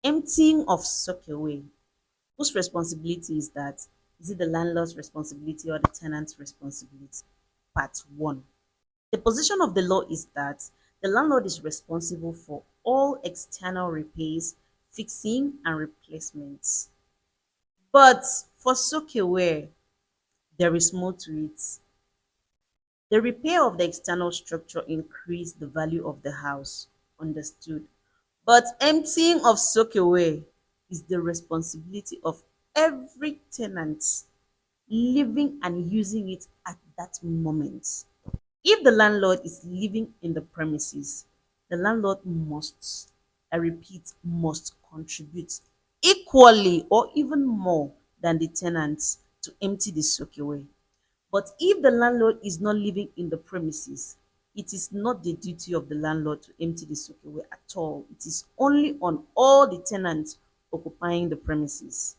Emptying of sockaway. Whose responsibility is that? Is it the landlord's responsibility or the tenant's responsibility? Part 1. The position of the law is that the landlord is responsible for all external repairs, fixing, and replacements. But for sockaway, there is more to it. The repair of the external structure increased the value of the house, understood. But emptying of sockaway is the responsibility of every tenant living and using it at that moment. If the landlord is living in the premises, the landlord must, I repeat, must contribute equally or even more than the tenants to empty the sockaway. But if the landlord is not living in the premises, it is not the duty of the landlord to empty the sockaway at all. It is only on all the tenants occupying the premises.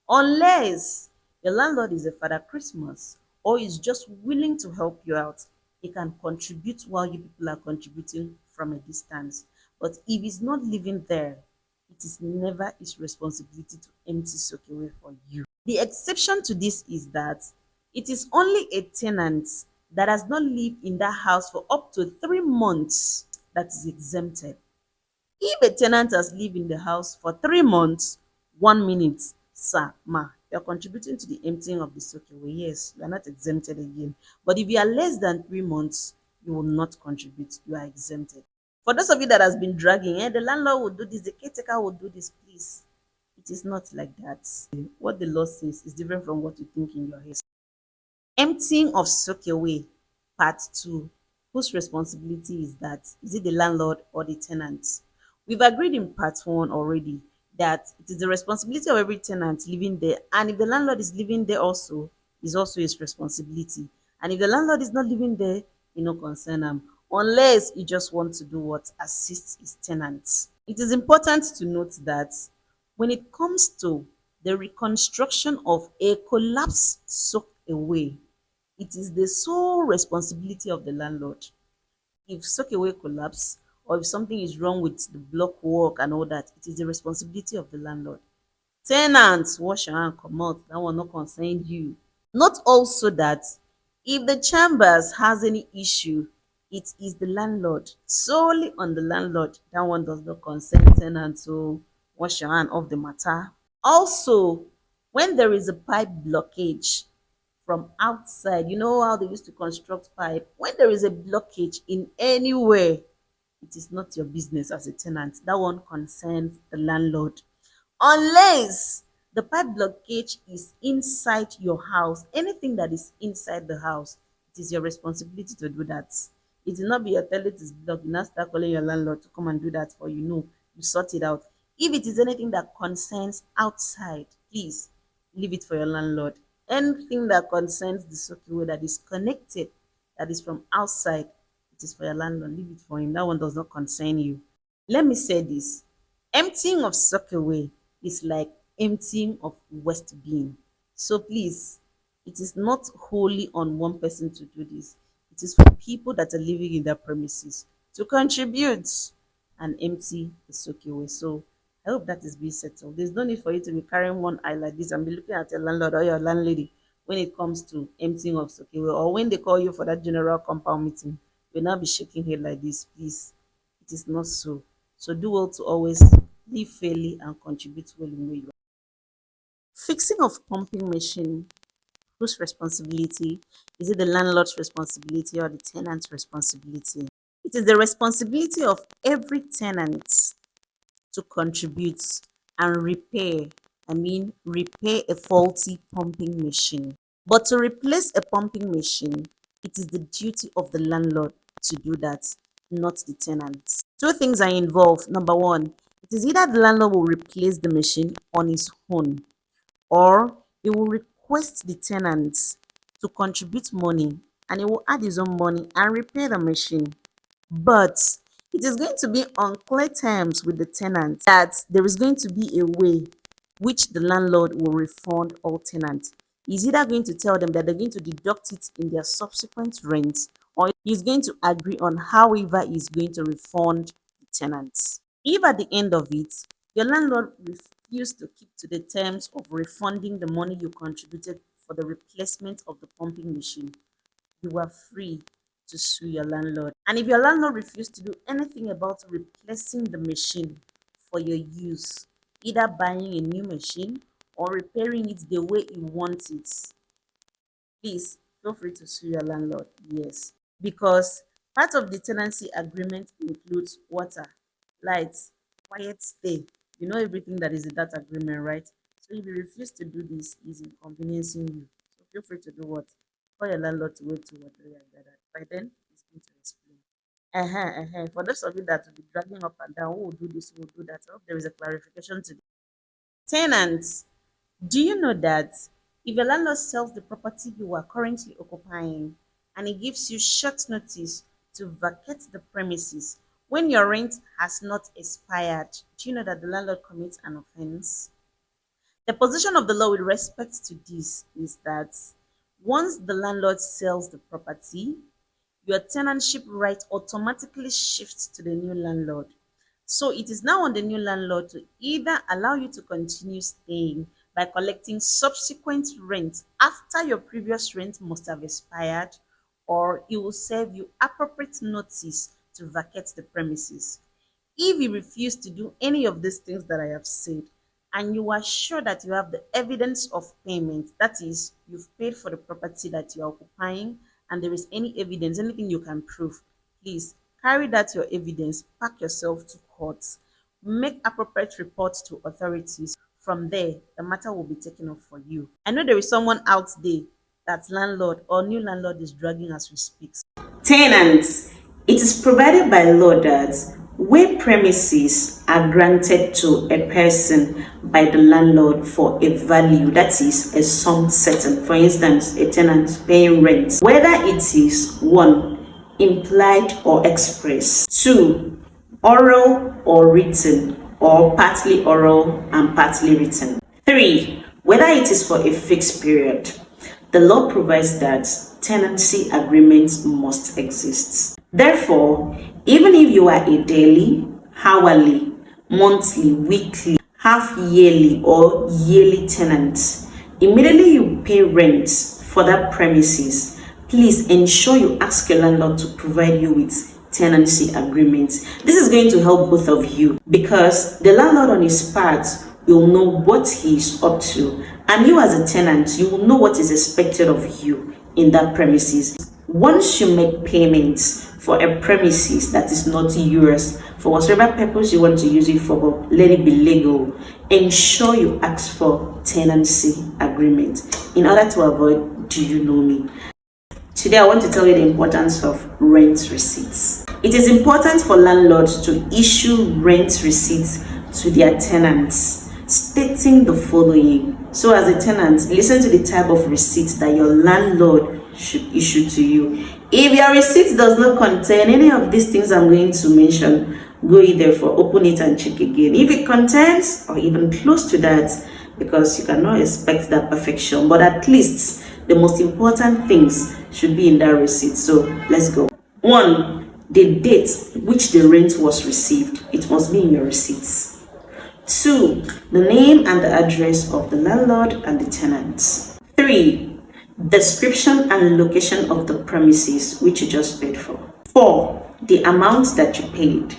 Unless your landlord is a Father Christmas or is just willing to help you out, he can contribute while you people are contributing from a distance. But if he's not living there, it is never his responsibility to empty sockaway for you. The exception to this is that it is only a tenant that has not lived in that house for up to 3 months that is exempted. If a tenant has lived in the house for 3 months, 1 minute, sir, ma, you're contributing to the emptying of the sockaway. Yes, you are not exempted again. But if you are less than 3 months, you will not contribute. You are exempted. For those of you that has been dragging, the landlord will do this, the caretaker will do this, please. It is not like that. What the law says is different from what you think in your head. Emptying of sockaway, part 2. Whose responsibility is that? Is it the landlord or the tenant? We've agreed in part 1 already that it is the responsibility of every tenant living there, and if the landlord is living there also, is also his responsibility. And if the landlord is not living there, you no concern am, unless you just want to do what? Assist his tenants. It is important to note that when it comes to the reconstruction of a collapsed sockaway, it is the sole responsibility of the landlord. If sockaway collapse or if something is wrong with the block work and all that, it is the responsibility of the landlord. Tenants, wash your hand, comot, that one no concern you. Note also that if the chambers has any issue, it is the landlord, solely on the landlord. That one does not concern tenants, so wash your hand off the matter. Also, when there is a pipe blockage from outside, you know how they used to construct pipe. When there is a blockage in anywhere, it is not your business as a tenant. That one concerns the landlord. Unless the pipe blockage is inside your house, anything that is inside the house, it is your responsibility to do that. It will not be your toilet is blocked, you now start calling your landlord to come and do that for you. No, you sort it out. If it is anything that concerns outside, please leave it for your landlord. Anything that concerns the sockaway that is connected, that is from outside, it is for your landlord. Leave it for him. That one does not concern you. Let me say this. Emptying of sockaway is like emptying of waste bin. So please, it is not wholly on one person to do this. It is for people that are living in their premises to contribute and empty the sockaway. So I hope that is being settled. There's no need for you to be carrying one eye like this and be looking at your landlord or your landlady when it comes to emptying of sockaway, or when they call you for that general compound meeting, you'll not be shaking head like this. Please, it is not so. So do well to always live fairly and contribute well in where you are. Fixing of pumping machine. Whose responsibility? Is it the landlord's responsibility or the tenant's responsibility? It is the responsibility of every tenant to contribute and repair. Repair a faulty pumping machine. But to replace a pumping machine, it is the duty of the landlord to do that, not the tenant. Two things are involved. Number one, it is either the landlord will replace the machine on his own, or he will request the tenants to contribute money, and he will add his own money and repair the machine. But it is going to be on clear terms with the tenant that there is going to be a way which the landlord will refund all tenants. He's either going to tell them that they're going to deduct it in their subsequent rent, or he's going to agree on however he's going to refund the tenants. If at the end of it, Your landlord refused to keep to the terms of refunding the money you contributed for the replacement of the pumping machine. You are free to sue your landlord. And if your landlord refused to do anything about replacing the machine for your use, either buying a new machine or repairing it the way you want it, please feel free to sue your landlord. Yes, because part of the tenancy agreement includes water, lights, quiet stay. You know everything that is in that agreement, right? So if you refuse to do this, he's inconveniencing you. So feel free to do what? Call your landlord to wait to what they are gathered. By then, he's going to explain. For those of you that will be dragging up and down, who will do this, who will do that, I hope there is a clarification to this. Tenants, do you know that if a landlord sells the property you are currently occupying and he gives you short notice to vacate the premises when your rent has not expired, do you know that the landlord commits an offense? The position of the law with respect to this is that once the landlord sells the property, your tenantship right automatically shifts to the new landlord. So it is now on the new landlord to either allow you to continue staying by collecting subsequent rent after your previous rent must have expired, or he will serve you appropriate notice to vacate the premises. If you refuse to do any of these things that I have said, and you are sure that you have the evidence of payment, that is, you've paid for the property that you are occupying, and there is any evidence, anything you can prove, please carry that your evidence, pack yourself to court, make appropriate reports to authorities. From there, the matter will be taken up for you. I know there is someone out there that landlord or new landlord is dragging as we speak. Tenants. It is provided by law that where premises are granted to a person by the landlord for a value, that is a sum certain, for instance, a tenant paying rent, whether it is 1, implied or express, 2, oral or written, or partly oral and partly written, 3, whether it is for a fixed period. The law provides that tenancy agreements must exist. Therefore, even if you are a daily, hourly, monthly, weekly, half yearly, or yearly tenant, immediately you pay rent for that premises, please ensure you ask your landlord to provide you with tenancy agreements. This is going to help both of you because the landlord on his part will know what he is up to, and you as a tenant, you will know what is expected of you in that premises. Once you make payments for a premises that is not yours, for whatever purpose you want to use it for, but let it be legal, ensure you ask for tenancy agreement in order to avoid do you know me. Today, I want to tell you the importance of rent receipts. It is important for landlords to issue rent receipts to their tenants, stating the following. So as a tenant, listen to the type of receipt that your landlord should issue to you. If your receipt does not contain any of these things I'm going to mention, go in there for open it and check again. If it contains or even close to that, because you cannot expect that perfection, but at least the most important things should be in that receipt. So let's go. 1, the date which the rent was received. It must be in your receipts. 2, the name and the address of the landlord and the tenants. 3, description and location of the premises which you just paid for. 4, the amount that you paid.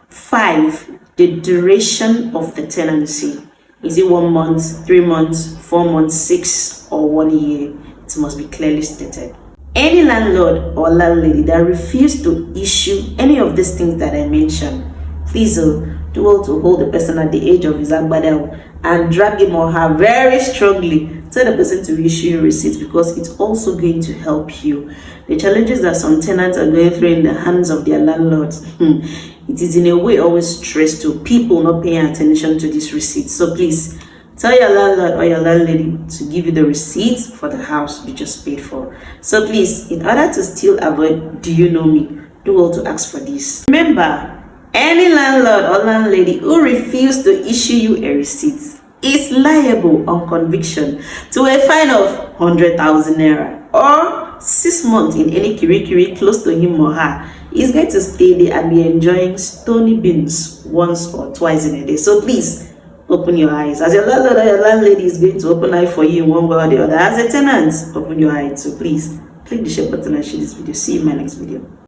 5, the duration of the tenancy. Is it 1 month, 3 months, 4 months, 6, or 1 year? It must be clearly stated. Any landlord or landlady that refuse to issue any of these things that I mentioned, please do well to hold the person at the edge of his agbada and drag him or her very strongly. Tell the person to issue your receipts because it's also going to help you. The challenges that some tenants are going through in the hands of their landlords, it is in a way always stress to people not paying attention to these receipts. So please tell your landlord or your landlady to give you the receipts for the house you just paid for. So please, in order to still avoid do you know me, do well to ask for this. Remember, any landlord or landlady who refuses to issue you a receipt is liable on conviction to a fine of 100,000 naira or 6 months in any kirikiri close to him or her He's going to stay there and be enjoying stony beans once or twice in a day. So please open your eyes. As your landlord or your landlady is going to open eye for you in one way or the other. As a tenant, open your eyes. So please click the share button and share this video. See you in my next video.